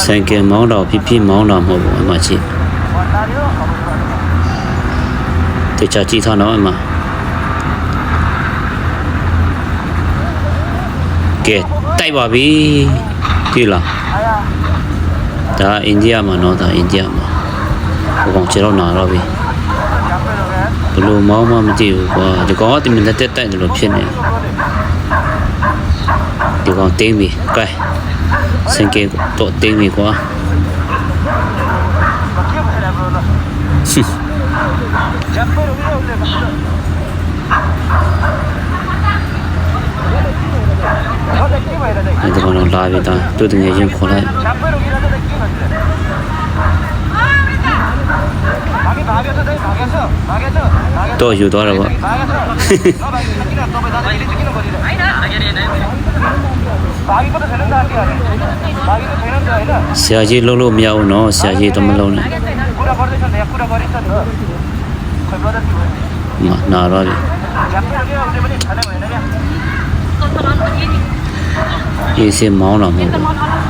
ဆိုင်ကယ်မောင်းတော့ဖြစ်မောင်းတာမဟုတ်ဘူးအမကြီးတခြားကြည့်ထားတော့အမကဲတိုက်ပါပြီဒီလားဒါအိန္ဒိယမှာနော်ဒါအိန္ဒိယမှာဟိုကောင်ခြေတော့နာတော့ပြီဘလို့မောင်းမှမသိဘူးကွာဒီကောင်ကတင်တက်တိုက်တယ်လို့ဖြစ်နေဒီကောင်တင်းပြီကဲဆိုင်ကယ်တော့တင်းပြီကွာဒီကောင်တော့လာပြီတာတူတငယ်ချင်းခေါ်လိုက်တော့ယူသွားတော့ဗောဆရာကြီးလုံးလို့မရဘူးနော်ဆရာကြီးတော့မလုံးနဲ့နာတော့ပြီအေးစင်မောင်းတော့မဟုတ်ဘူး